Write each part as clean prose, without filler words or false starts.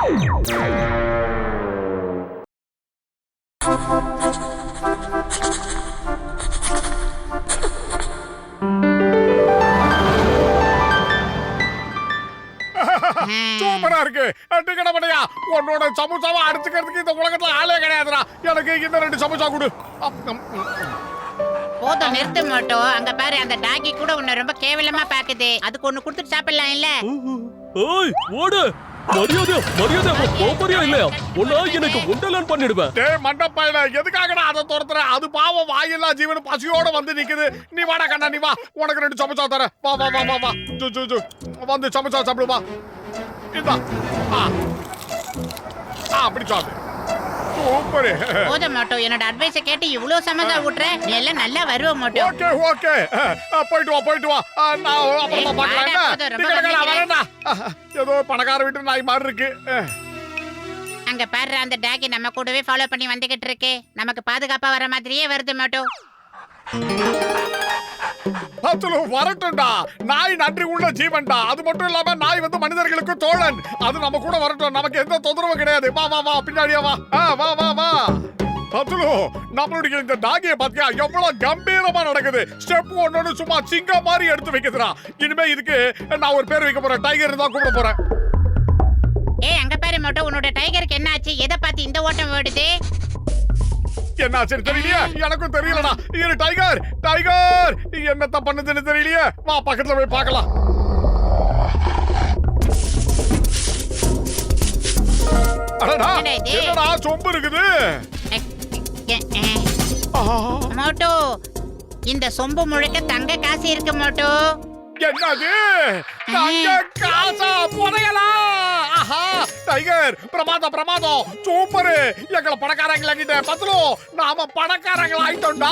சூப்பரா இருக்கு. டிக்கெட் பண்ணியா? உன்னோட சமோசாவை அடிச்சுக்கிறதுக்கு இந்த உலகத்துல ஆளே கிடையாதுடா. எனக்கு இந்த 2 சமோசா கொடு. போதும், நிறுத்த மாட்டோம். அங்க பாரு, அந்த டாகி கூட உன்னை ரொம்ப கேவலமா பாக்குது. அதுக்கு ஒண்ணு கொடுத்துட்டு சாப்பிடலாம் இல்ல? ஏய் ஓடு. மரியாதை போறியா இல்லையா? உன்னை எனக்கு உண்டலான் பண்ணிடுவேன். டேய் மண்டப்பையில எதுக்காகடா அதை துரத்துற? அது பாவம் வாயில்லா ஜீவன் பசியோட வந்து நிக்குது. நீ வாடா கண்ணா, நீ வா. உனக்கு 2 சமோசா தரேன். வா வா வா வா வா. வந்து சமோசா சாப்பிடு வா. இதா. அப்படி சாப்பிடு. சூப்பர். போத மாட்டோம், என்னோட அட்வைஸை கேட்டு இவ்வளவு சமோசா ஊட்ற. நீ எல்லாம் நல்லா வருவ மாட்டோம். Okay okay. போயிட்டு வா. நான் அப்புறமா பார்க்கலாம்டா. ஏதோ பணக்கார வீட்டு நாய் மாதிரி இருக்கு. அங்க பாரு, அந்த டாகி நம்ம கூடவே ஃபாலோ பண்ணி வந்துகிட்டு இருக்கு. நமக்கு பாதுகாப்பா வர மாதிரியே வருது மாட்டோம். வரட்டும்டா. நாய் நன்றி உள்ள ஜீவன்டா. அது மட்டும் இல்லாம நாய் வந்து மனிதர்களுக்கு தோழன். அது நம்ம கூட வரட்டும். நமக்கு எந்த தொந்தரவும் கிடையாது. வா வா வா, பின்னாடியே வா. வா வா வா. பத்துலு, நம்மளுடைய இந்த டாகியை பாத்தியா எவ்வளவு கம்பீரமா நடக்குது. ஸ்டெப் ஒன்னொன்னு சும்மா சிங்க மாதிரி எடுத்து வைக்குதுடா. இனிமே இதுக்கு நான் ஒரு பேர் வைக்க போறேன். டைகர் தான் கூப்பிட போறேன். ஏய் அங்க பாரு மாட்டோம், உன்னோட டைகருக்கு என்ன ஆச்சு? எதை பார்த்து இந்த ஓட்டம் ஓடுது? என்ன ஆச்சு தெரியலையே? எனக்கும் தெரியலடா. இரு டைகர், டைகர் என்னத்த பண்ணுதுன்னு தெரியலையே. வா பக்கத்துல போய் பார்க்கலாம். என்னடா சொம்பு இருக்குது? மோட்டோ, இந்த சொம்பு முழுக்க தங்க காசு இருக்கு மோட்டோ. என்னது? தங்க காசா? புதையலா? ஆஹா டைகர், பிரமாதம் சூப்பர். எங்களை பணக்காரங்களாக்கிட்ட பத்துலோ. நாம பணக்காரங்களா ஆயிட்டோம்டா.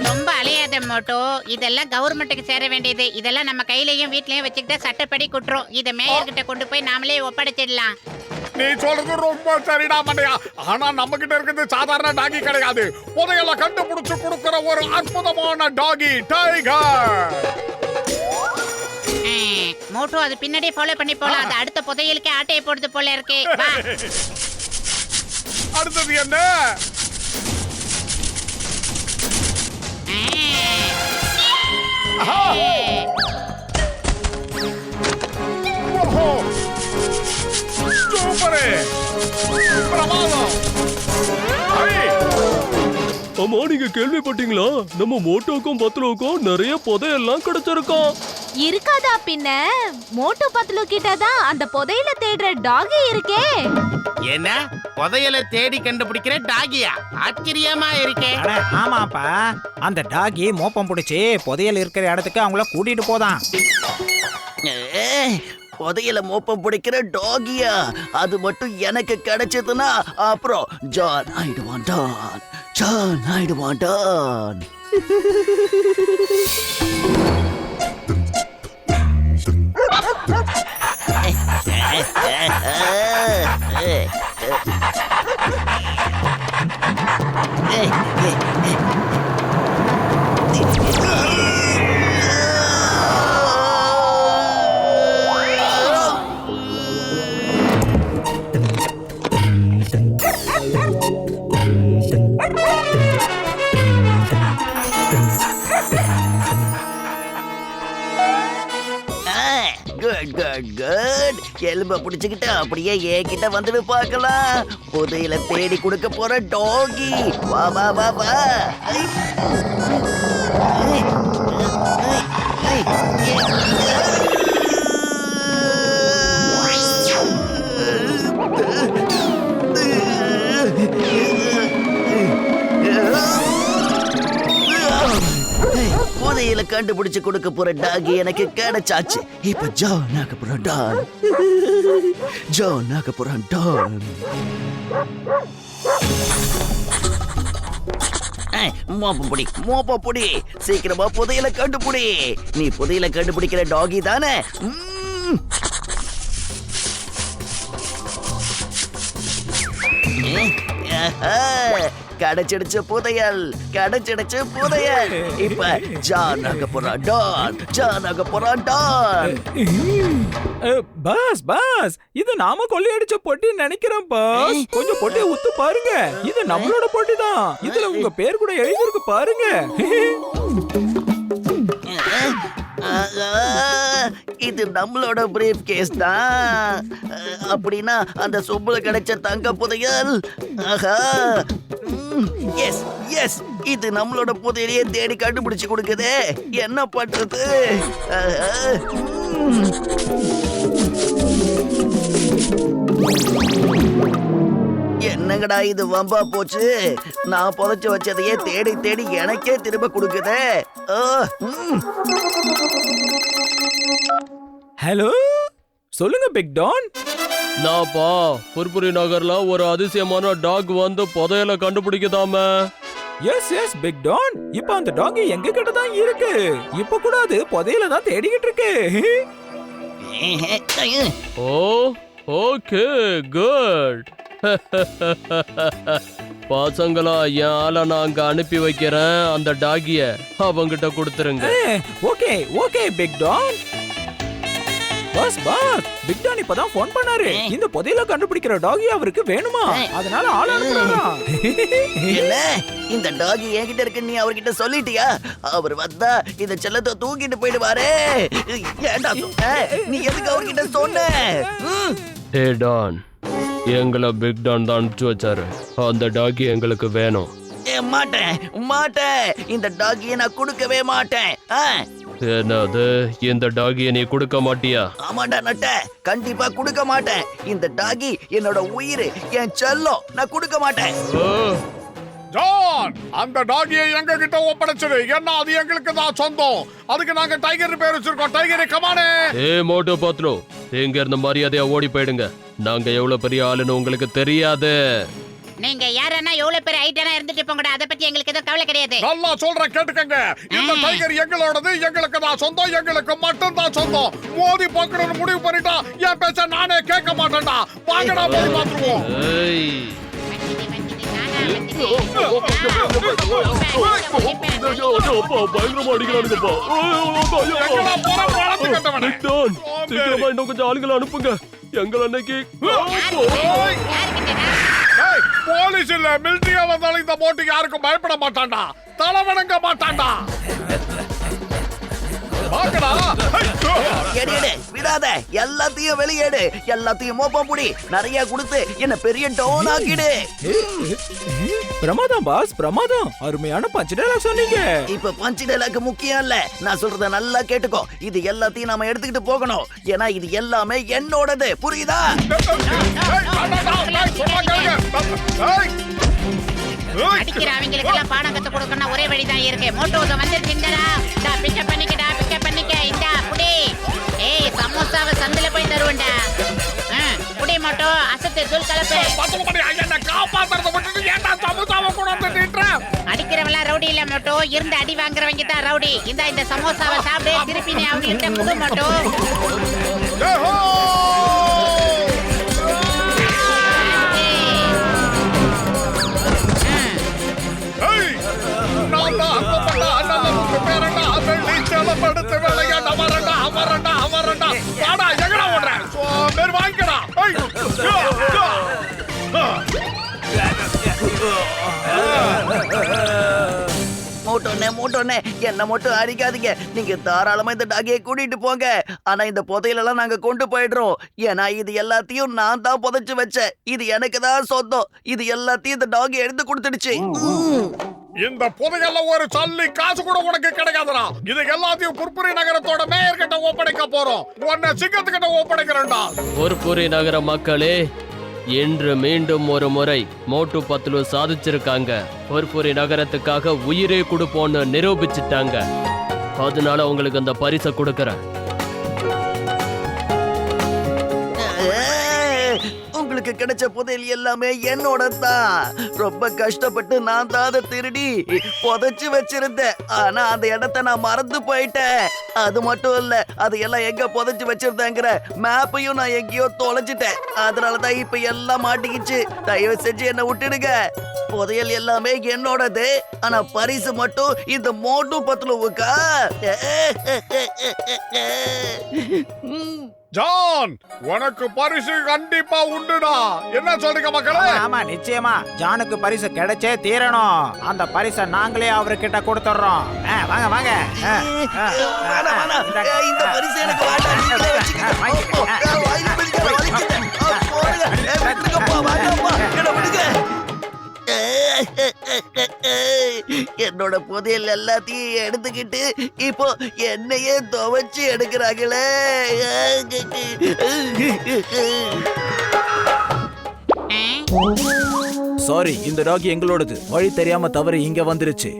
ரொம்ப அலையாத மோட்டோ, இதெல்லாம் கவர்மெண்ட்டுக்கு சேர வேண்டியது. இதெல்லாம் நம்ம கையிலயும் வீட்லயும் வச்சுக்கிட்ட சட்டப்படி குற்றம். இத மேயர்கிட்ட கொண்டு போய் நாமளே ஒப்படைச்சிடலாம். நீ சொல்றது ரொம்ப சரிடா மண்டையா. ஆனா நம்ம கிட்ட இருக்கிறது சாதாரண டாகி கிடையாது. புதையலை கண்டுபிடிச்சு கொடுக்கிற ஒரு அற்புதமான டாகி டைகர். மோட்டோ, அது பின்னாடியே ஃபாலோ பண்ணி போலாம். அது அடுத்த புதையலுக்கு ஆட்டையை போடுது போல இருக்கு. அடுத்தது என்ன? சூப்பர், பிரமாதம். ஆமா, நீங்க கேள்விப்பட்டீங்களா? நம்ம மோட்டோக்கும் பத்லுவுக்கும் நிறைய புதையெல்லாம் கிடைச்சிருக்கோம். இருக்காதா பின்ன? மோட்டோ பத்லு கிட்டதான் அந்த புதையல தேடுற டாகி இருக்கே. என்ன புதையலை தேடி கண்டுபிடிக்கிற டாகியா? ஆச்சரியமா இருக்கே. ஆமாப்பா, அந்த டாகி மோப்பம் பிடிச்சி புதையல் இருக்கிற இடத்துக்கு அவங்கள கூட்டிட்டு போதான். புதையல மோப்பம் பிடிக்கிற டாகியா? அது மட்டும் எனக்கு கிடைச்சதுன்னா அப்புறம் ஜான் ஆயிடுவான். குட். எலும்ப பிடிச்சுக்கிட்டு அப்படியே என்கிட்ட வந்துட்டு பார்க்கலாம். புதையில தேடி கொடுக்க போற டாகி. வா வா வா வா. புதையில கண்டுபிடிச்சு கொடுக்க போற டாகி எனக்கு கிடைச்சாச்சு. இப்ப ஜான் ஆக போறான் டான். மோப்ப புடி, சீக்கிரமா புதையில கண்டுபிடி. நீ புதையில கண்டுபிடிக்கிற டாகி தானே? கிடைச்சிடுச்சு புதையல், கிடைச்சிடுச்சு புதையல். இப்ப ஜான் ஆக போறான் டான், ஜான் ஆக போறான் டான். பாஸ் இது நாம கொள்ளையடிச்ச பொட்டி நினைக்கிறேன் பாஸ். கொஞ்சம் பொட்டியை உத்து பாருங்க. இது நம்மளோட பொட்டி தான். இதுல உங்க பேர் கூட எழுதிருக்கு பாருங்க. ஆஹா, இது நம்மளோட பிரீஃப் கேஸ் தான். அப்படின்னா அந்த சொம்புல கிடைச்ச தங்க புதையல். ஆஹா, எஸ் எஸ், இது நம்மளோட புதையலையே தேடி கண்டுபிடிச்சு கொடுக்குதே. என்ன பண்றது? ஆஹா, என்னங்கடா இது வம்பா போச்சு. நான் புதைச்சு வச்சதையே தேடி தேடி எனக்கே திரும்ப கொடுக்குதே. ஹலோ, சொல்லுங்க பிக் டான். நான்ப்பா புர்புரி நகர்ல ஒரு அதிசயமான டாக் வந்து புதையல கண்டுபிடிக்குதாமே. எஸ் எஸ் பிக் டான், இப்ப அந்த டாக் எங்க கிட்ட தான் இருக்கு. இப்ப கூட அது புதையல தான் தேடிக்கிட்டு இருக்கு. ஓ ஓகே குட். பசங்களா, என் ஆளை நான் அங்க அனுப்பி வைக்கிறேன். அந்த டாகிய அவங்கிட்ட கொடுத்துருங்க. Okay okay big don. Boss big don இப்பதான் ஃபோன் பண்ணாரு. இந்த புதையல கண்டுபிடிக்கிற டாகி அவருக்கு வேணுமா, அதனால ஆள் அனுப்புறாராம். என்ன, இந்த டாக் என்கிட்ட இருக்கு நீ அவர்கிட்ட சொல்லிட்டியா? அவர் வந்தா இந்த செல்லத்தை தூக்கிட்டு போயிடுவாரே. ஏன்டா சொன்ன? நீ எதுக்கு அவர்கிட்ட சொன்ன? ஹே டான், எங்களை பிக் டான் தான் அனுப்பிச்சு வச்சாரு. அந்த டாகி எங்களுக்கு வேணும். மாட்டேன் மாட்டேன், இந்த டாகியை நான் கொடுக்கவே மாட்டேன். என்னது, இந்த டாகியை நீ கொடுக்க மாட்டியா? ஆமாண்டா நட்ட, கண்டிப்பா கொடுக்க மாட்டேன். இந்த டாகி என்னோட உயிர், என் செல்லம். நான் கொடுக்க மாட்டேன். ஜான், அந்த டாகியை எங்க கிட்ட ஒப்படைச்சிடு. ஏன்னா அது எங்களுக்கு தான் சொந்தம். அதுக்கு நாங்க டைகர் பேர் வச்சிருக்கோம். டைகர் கமானே. ஏ மோட்டோ பத்லோ, இங்க இருந்த மரியாதையா ஓடி போயிடுங்க. நாங்க எவ்வளவு பெரிய ஆளுன்னு உங்களுக்கு தெரியாது. நீங்க யாரன்னா எவ்வளவு பேர் ஐட்டனா இருந்துட்டு போங்கடா. அத பத்தி எங்களுக்கு எதுவும் கவலை கிடையாது. நல்லா சொல்றேன், கேட்டுக்கங்க. இந்த டைகர் எங்களோடது, எங்களுக்கு தான் சொந்தம், எங்களுக்கு மட்டும் தான் சொந்தம். மோதி பார்க்கணும்னு முடிவு பண்ணிட்டா என் பேச்ச நானே கேட்க மாட்டேன்டா. வாங்கடா போய் பாத்துருவோம். ஏய், பயங்கரமா அடிக்கிறானுங்கப்பா. எங்கடா போற வளர்த்து கட்டவனே. பிக் டான், சீக்கிரமா இன்னும் கொஞ்சம் ஆளுங்களை அனுப்புங்க. எங்களை அன்னைக்கு ஏய், போலீஸ் இல்ல மிலிட்டரியா வந்தாலும் இந்த போட்டுக்கு யாருக்கும் பயப்பட மாட்டான்டா. தலை வணங்க மாட்டான்டா. பாக்கடா. எடு எடு, விடாத. எல்லாத்தையும் வெளியேடு. எல்லாத்தையும் மோப்பம் புடி. நிறைய கொடுத்து என்ன பெரிய டவுன் ஆக்கிடு. பிரமாதம் பாஸ், பிரமாதம். அருமையான பஞ்ச் டயலாக் சொன்னீங்க. இப்ப பஞ்ச் டயலாக் முக்கியம் இல்ல. நான் சொல்றத நல்லா கேட்டுக்கோ. இது எல்லாத்தையும் நாம எடுத்துக்கிட்டு போகணும். ஏன்னா இது எல்லாமே என்னோடது. புரியுதா? அடிக்கிற அவங்களுக்கு எல்லாம் பாடம் கத்து கொடுக்கணும். ஒரே வழிதான் இருக்கு. மோட்டோத வந்துருச்சுங்கடா. பிக்கப் பண்ணிக்கடா, பிக்கப் பண்ணிக்க. இந்த புடி. ஏய், சமோசாவை சந்தில போய் தருவேன்டா. புடி மோட்டோ, அசத்து தூள் கலப்பு. அடிக்கிறவெல்லாம் ரவுடி இல்ல மோட்டோ, இருந்து அடி வாங்குறவங்க தான் ரவுடி. இந்த சமோசாவை சாப்பிடு. திருப்பி நீ அவங்கள்ட்ட புது மோட்டோ. படுத்து விளையாட வரண்டா வரண்டா வரண்டா. வாடா, எங்கடா ஓடுற? பேர் வாங்கிக்கடா. மோட்டோனே என்ன மட்டும் அடிக்காதீங்க. நீங்க தாராளமா இந்த டாகியை கூட்டிட்டு போங்க. ஆனா இந்த புதையலெல்லாம் நாங்க கொண்டு போயிடுறோம். ஏன்னா இது எல்லாத்தையும் நான் தான் புதைச்சு வச்சேன். இது எனக்கு தான் சொந்தம். இது எல்லாத்தையும் இந்த டாகி எடுத்து கொடுத்துடுச்சு. இந்த புதையல்ல ஒரு சல்லி காசு கூட உனக்கு கிடைக்காதுடா. இது எல்லாத்தையும் புர்புரி நகரத்தோட மேயர் கிட்ட ஒப்படைக்க போறோம். உன்னை சிங்கத்துக்கிட்ட ஒப்படைக்கிறேன்டா. புர்புரி நகர மக்களே, இன்று மீண்டும் ஒரு முறை மோட்டு பத்லு சாதிச்சிருக்காங்க. புர்புரி நகரத்துக்காக உயிரே கொடுப்போன்னு நிரூபிச்சிட்டாங்க. அதனால உங்களுக்கு அந்த பரிசை கொடுக்கறேன். உங்களுக்கு கிடைச்ச புதையல் எல்லாமே என்னோட தான். ரொம்ப கஷ்டப்பட்டு நான் தான் அதை திருடி புதைச்சு வச்சிருந்தேன். ஆனா அந்த இடத்தை நான் மறந்து போயிட்டேன். அது மட்டும் இல்ல, அது எல்லாம் எங்க புதைச்சு வச்சிருந்தேங்கிற மேப்பையும் நான் எங்கேயோ தொலைச்சிட்டேன். அதனாலதான் இப்ப எல்லாம் மாட்டிக்கிச்சு. தயவு செஞ்சு என்ன விட்டுடுங்க. புதையல் எல்லாமே என்னோடது. ஆனா பரிசு மட்டும் இந்த மோட்டு பத்லுவுக்கா? ஜான், உனக்கு பரிசு கண்டிப்பா உண்டுடா. என்ன சொல்றீங்க மக்களே? ஆமா நிச்சயமா ஜானுக்கு பரிசு கிடைச்சே தீரணும். அந்த பரிசை நாங்களே அவர்கிட்ட கொடுத்துறோம். வாங்க வாங்க. வேணாம், வேணாம். இந்த பரிசு எனக்கு வேண்டாம். நீங்களே வச்சுக்கங்க. வாயில பிடிக்காத, வலிக்குது. போடுங்க. விட்டுருங்கப்பா, வாங்கப்பா. என்னை விடுங்க. என்னோட புதையல் எல்லாத்தையும் எடுத்துக்கிட்டு இப்போ என்னையே துவைச்சு எடுக்கிறாங்களே. சாரி, இந்த டாகி எங்களோடது. வழி தெரியாம தவறு இங்க வந்துருச்சு.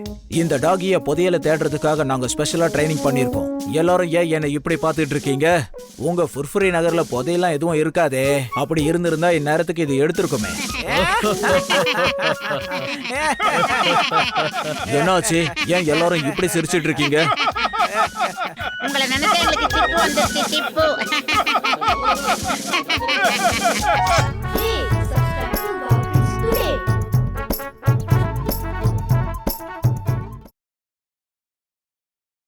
இந்த டாகிய புதையல தேடுறதுக்காக நாங்க ஸ்பெஷலா ட்ரைனிங் பண்ணிருக்கோம். எல்லாரும் ஏன் என்ன இப்படி பாத்துட்டு இருக்கீங்க? உங்க ஃபுர்ஃபுரி நகர்ல புதையெல்லாம் எதுவும் இருக்காதே. அப்படி இருந்திருந்தா இந்நேரத்துக்கு இது எடுத்திருக்குமே. என்னாச்சு? ஏன் எல்லாரும் இப்படி சிரிச்சிட்டு இருக்கீங்க? உங்களை நினைச்சா எங்களுக்கு சிப்பு வந்துருச்சு, சிப்பு.